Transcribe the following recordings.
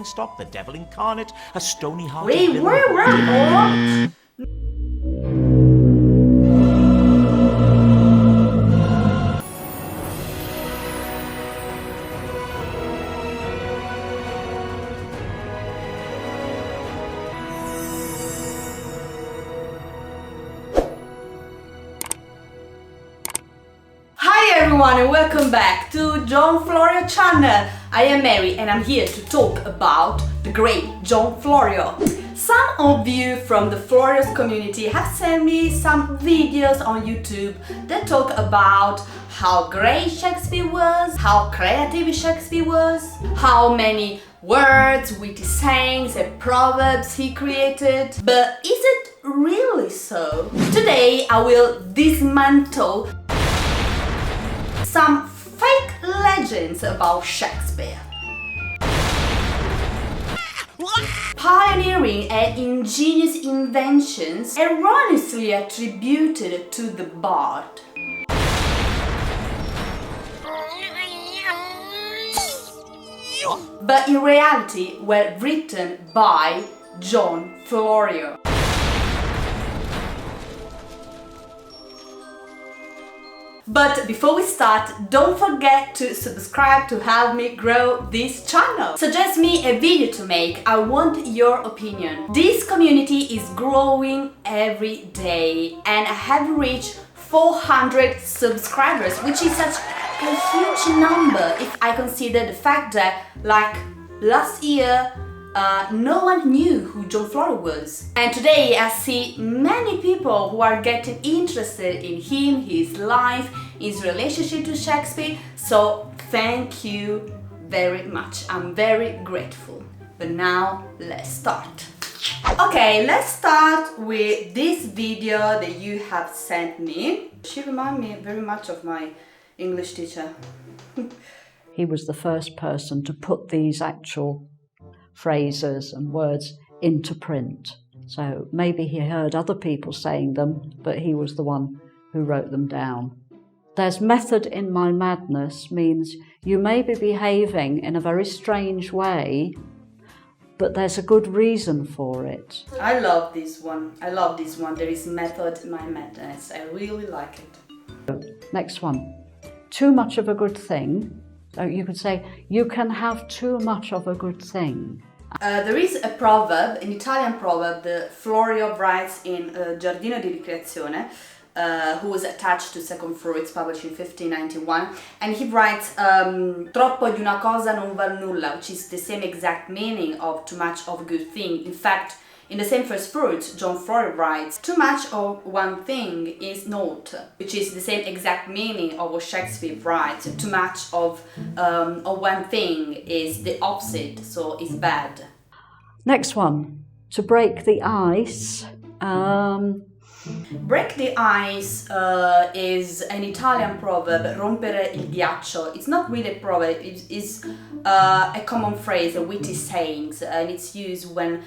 laughing stock, the devil incarnate, a stony-hearted Wait, villain. Hi everyone and welcome back to John Florio channel. I am Mary and I'm here to talk about the great John Florio. Some of you from the Florios community have sent me some videos on YouTube that talk about how great Shakespeare was, how creative Shakespeare was, how many words, witty sayings and proverbs he created. But is it really so? Today I will dismantle some fake legends about Shakespeare. Pioneering and ingenious inventions erroneously attributed to the bard. But in reality were written by John Florio. But before we start, don't forget to subscribe to help me grow this channel. Suggest me a video to make, I want your opinion. This community is growing every day and I have reached 400 subscribers, which is such a huge number if I consider the fact that, like, last year no one knew who John Florio was. And today I see many people who are getting interested in him, his life, his relationship to Shakespeare. So thank you very much. I'm very grateful. But now let's start. Okay, let's start with this video that you have sent me. She reminds me very much of my English teacher. He was the first person to put these actual phrases and words into print. So maybe he heard other people saying them, but he was the one who wrote them down. There's method in my madness means you may be behaving in a very strange way, but there's a good reason for it. I love this one. I love this one. There is method in my madness. I really like it. Next one. Too much of a good thing. So you could say, you can have too much of a good thing. There is a proverb, an Italian proverb, that Florio writes in Giardino di Ricreazione, who was attached to Second Fruits, published in 1591, and he writes troppo di una cosa non val nulla, which is the same exact meaning of too much of a good thing. In fact, in the same First Fruits, John Florio writes, too much of one thing is naught, which is the same exact meaning of what Shakespeare writes. Too much of one thing is the opposite, so it's bad. Next one, to break the ice. Break the ice is an Italian proverb, rompere il ghiaccio. It's not really a proverb, it's a common phrase, a witty sayings, and it's used when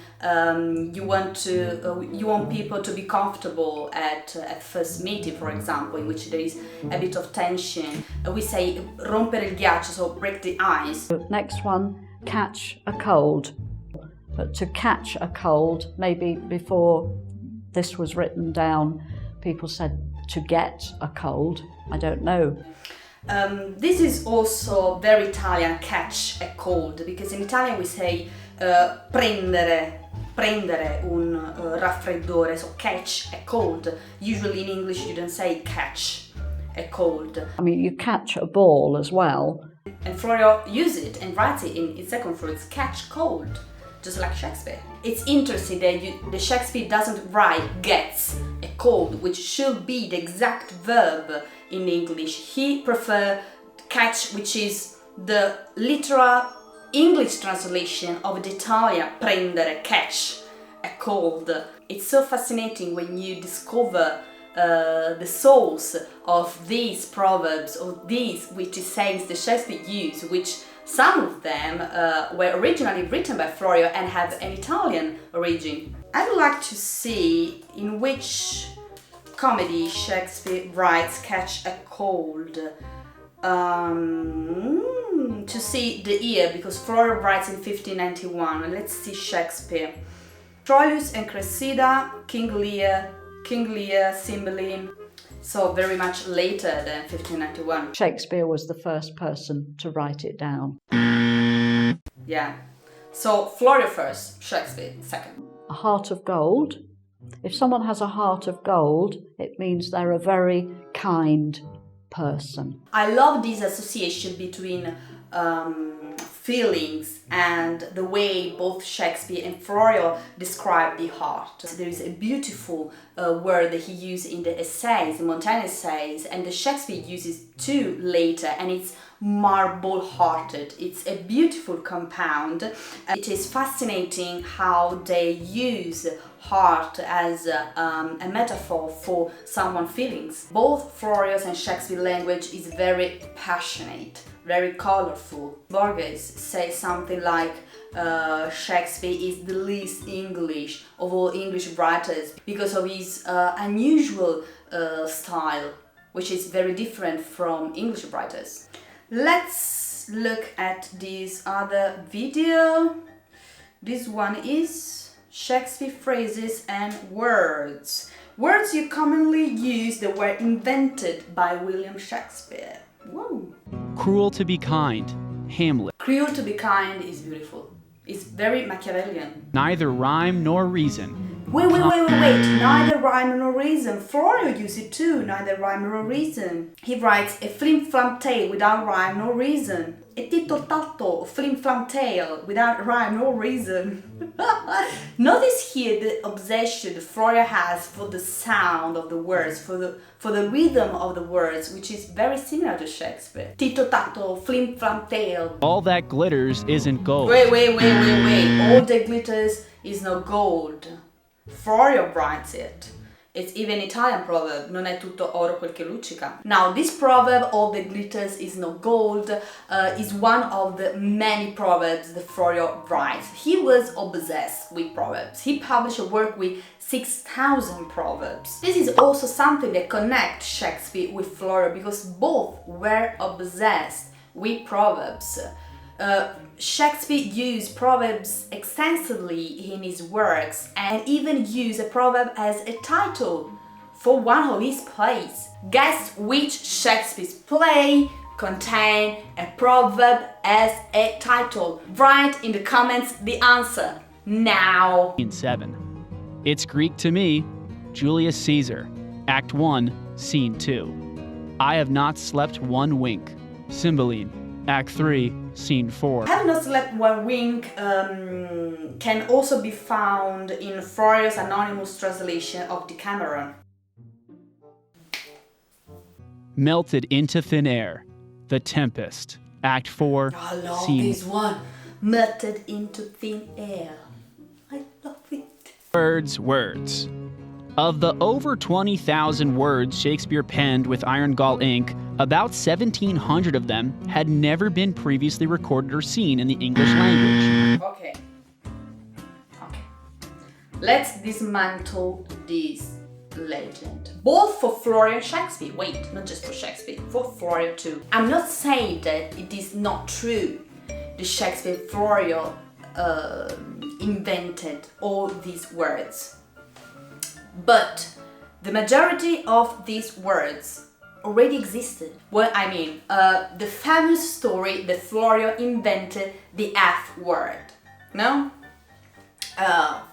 you want people to be comfortable at first meeting, for example, in which there is a bit of tension. We say rompere il ghiaccio, so break the ice. Next one, catch a cold. But to catch a cold, maybe before this was written down, people said to get a cold. I don't know. This is also very Italian, catch a cold, because in Italian we say prendere un raffreddore, so catch a cold. Usually in English you don't say catch a cold. I mean, you catch a ball as well. And Florio uses it and writes it in Second Fruits, catch cold. Just like Shakespeare. It's interesting that the Shakespeare doesn't write gets a cold, which should be the exact verb in English. He prefers catch, which is the literal English translation of the Italian prendere, catch, a cold. It's so fascinating when you discover the source of these proverbs, or these witty sayings that Shakespeare used, which some of them were originally written by Florio and have an Italian origin. I would like to see in which comedy Shakespeare writes catch a cold. to see the year because Florio writes in 1591. Let's see Shakespeare. Troilus and Cressida, King Lear, Cymbeline. So very much later than 1591. Shakespeare was the first person to write it down. Yeah. So Florio first, Shakespeare second. A heart of gold. If someone has a heart of gold, it means they're a very kind person. I love this association between feelings and the way both Shakespeare and Florio describe the heart. There is a beautiful word that he used in the essays, the Montaigne essays, and the Shakespeare uses too later, and it's marble-hearted. It's a beautiful compound. It is fascinating how they use heart as a metaphor for someone's feelings. Both Florio's and Shakespeare language is very passionate, very colorful. Borges says something like Shakespeare is the least English of all English writers because of his unusual style, which is very different from English writers. Let's look at this other video. This one is Shakespeare phrases and words. Words you commonly use that were invented by William Shakespeare. Whoa. Cruel to be kind, Hamlet. Cruel to be kind is beautiful. It's very Machiavellian. Neither rhyme nor reason. Wait. Neither rhyme nor reason. Florio used it too, neither rhyme nor reason. He writes a flim-flam tale without rhyme nor reason. A titto-tatto, flim-flam tale without rhyme nor reason. Notice here the obsession Florio has for the sound of the words, for the rhythm of the words, which is very similar to Shakespeare. Titto-tatto, flim-flam tale. All that glitters isn't gold. Wait. All that glitters is no gold. Florio writes it. It's even Italian proverb, non è tutto oro quel che luccica. Now, this proverb, all that glitters is no gold, is one of the many proverbs that Florio writes. He was obsessed with proverbs. He published a work with 6,000 proverbs. This is also something that connects Shakespeare with Florio because both were obsessed with proverbs. Shakespeare used proverbs extensively in his works and even used a proverb as a title for one of his plays. Guess which Shakespeare's play contained a proverb as a title? Write in the comments the answer now. 7. It's Greek to me, Julius Caesar, Act 1, Scene 2. I have not slept one wink, Cymbeline, Act 3, Scene 4. Have not slept one wink can also be found in Florio's anonymous translation of Decameron. Melted into thin air, The Tempest, Act 4, I love Scene this one. Melted into thin air. I love it. Words. Of the over 20,000 words Shakespeare penned with iron gall ink, about 1,700 of them had never been previously recorded or seen in the English language. Okay. Let's dismantle this legend. Both for Florio and Shakespeare. Wait, not just for Shakespeare, for Florio too. I'm not saying that it is not true that Shakespeare Florio invented all these words. But the majority of these words already existed. Well, I mean, the famous story that Florio invented the F word. No?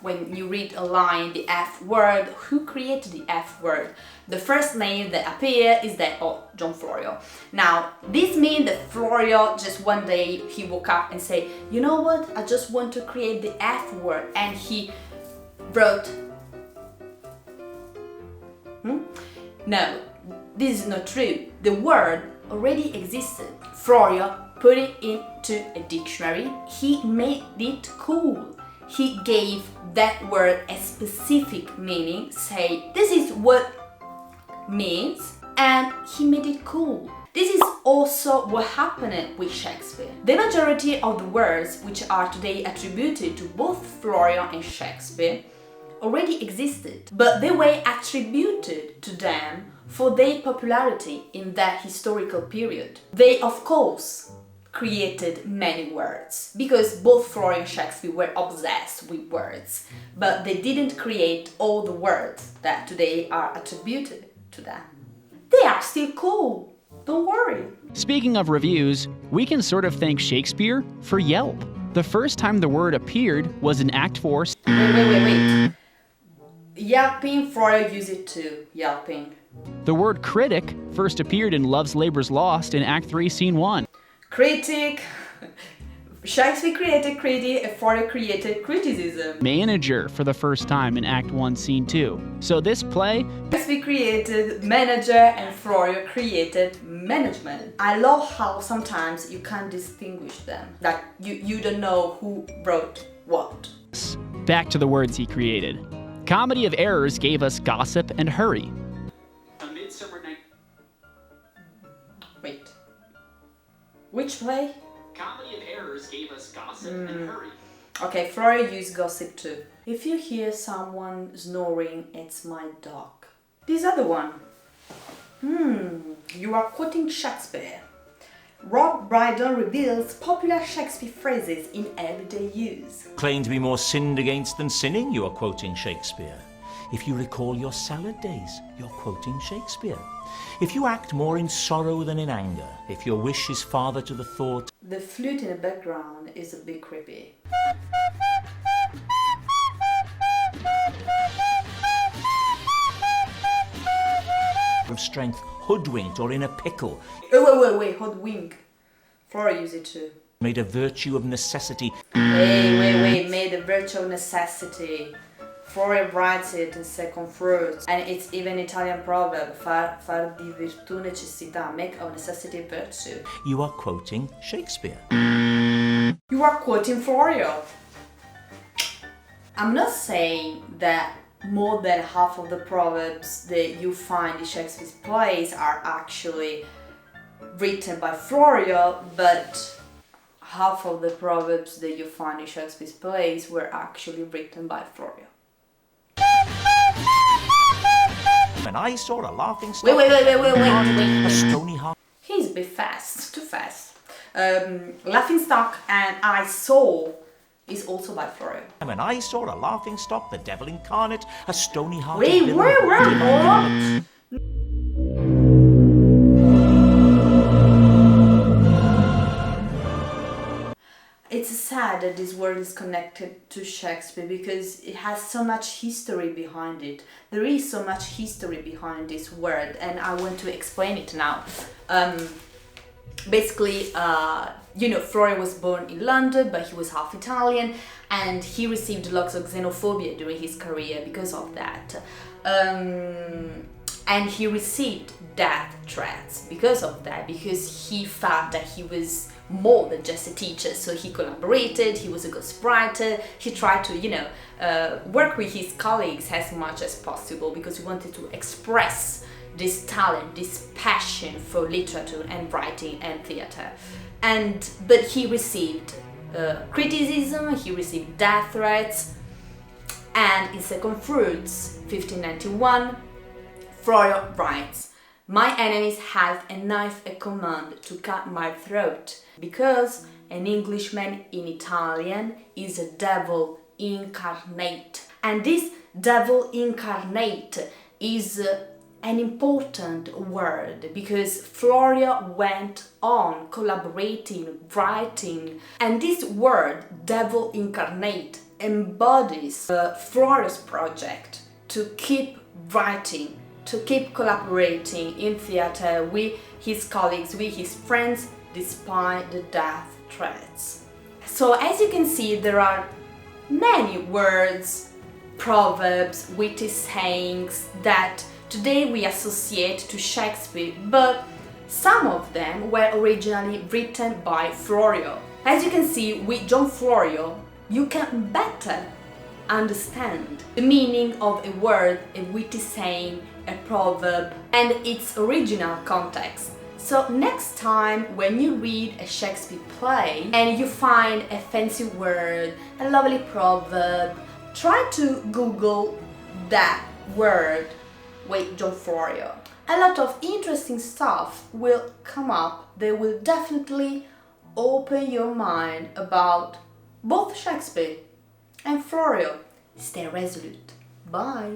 When you read a line, the F word, who created the F word? The first name that appears is that of John Florio. Now, this means that Florio just one day he woke up and said, you know what, I just want to create the F word, and he wrote. No, this is not true. The word already existed. Florio put it into a dictionary. He made it cool. He gave that word a specific meaning, say this is what means, and he made it cool. This is also what happened with Shakespeare. The majority of the words which are today attributed to both Florio and Shakespeare already existed, but they were attributed to them for their popularity in that historical period. They, of course, created many words, because both Florio and Shakespeare were obsessed with words, but they didn't create all the words that today are attributed to them. They are still cool, don't worry. Speaking of reviews, we can sort of thank Shakespeare for Yelp. The first time the word appeared was in Act 4. Wait. Yelping, Florio used it too, yelping. The word critic first appeared in Love's Labour's Lost in Act 3, Scene 1. Critic, Shakespeare created critic and Florio created criticism. Manager for the first time in Act 1, Scene 2. So this play, Shakespeare created manager and Florio created management. I love how sometimes you can't distinguish them. Like you don't know who wrote what. back to the words he created. Comedy of Errors gave us Gossip and Hurry. A Midsummer Night. Wait. Which play? Comedy of Errors gave us Gossip and Hurry. Okay, Florio used gossip too. If you hear someone snoring, it's my dog. This other one. You are quoting Shakespeare. Rob Brydon reveals popular Shakespeare phrases in everyday use. Claim to be more sinned against than sinning, you are quoting Shakespeare. If you recall your salad days, you're quoting Shakespeare. If you act more in sorrow than in anger, if your wish is father to the thought The flute in the background is a bit creepy. of strength, hoodwinked or in a pickle, Wait, hoodwink. Florio used it too. made a virtue of necessity, Wait, made a virtue of necessity. Florio writes it in second fruits, and it's even Italian proverb, far di virtù necessità, make of necessity a virtue. you are quoting Shakespeare. You are quoting Florio. I'm not saying that more than half of the proverbs that you find in Shakespeare's plays are actually written by Florio, but half of the proverbs that you find in Shakespeare's plays were actually written by Florio. And I saw a laughing stock, Wait. a stony heart. He's a bit fast, too fast. Laughingstock and I Saw is also by Florio. And I saw a laughing stock, the devil incarnate, a stony heart. Wait, what? It's sad that this word is connected to Shakespeare because it has so much history behind it. There is so much history behind this word, and I want to explain it now. Basically, Florio was born in London, but he was half Italian, and he received lots of xenophobia during his career because of that. And he received death threats because of that, because he felt that he was more than just a teacher. So he collaborated, he was a ghostwriter, he tried to, work with his colleagues as much as possible because he wanted to express this talent, this passion for literature and writing and theater. But he received criticism, he received death threats, and in Second Fruits, 1591, Florio writes, "My enemies have a knife at command to cut my throat, because an Englishman in Italian is a devil incarnate." And this devil incarnate is an important word because Florio went on collaborating, writing, and this word, devil incarnate, embodies Florio's project to keep writing, to keep collaborating in theater with his colleagues, with his friends, despite the death threats. So as you can see, there are many words, proverbs, witty sayings that today we associate to Shakespeare, but some of them were originally written by Florio. As you can see, with John Florio, you can better understand the meaning of a word, a witty saying, a proverb, and its original context. So next time when you read a Shakespeare play and you find a fancy word, a lovely proverb, try to Google that word with John Florio. A lot of interesting stuff will come up that will definitely open your mind about both Shakespeare and Florio. Stay resolute. Bye.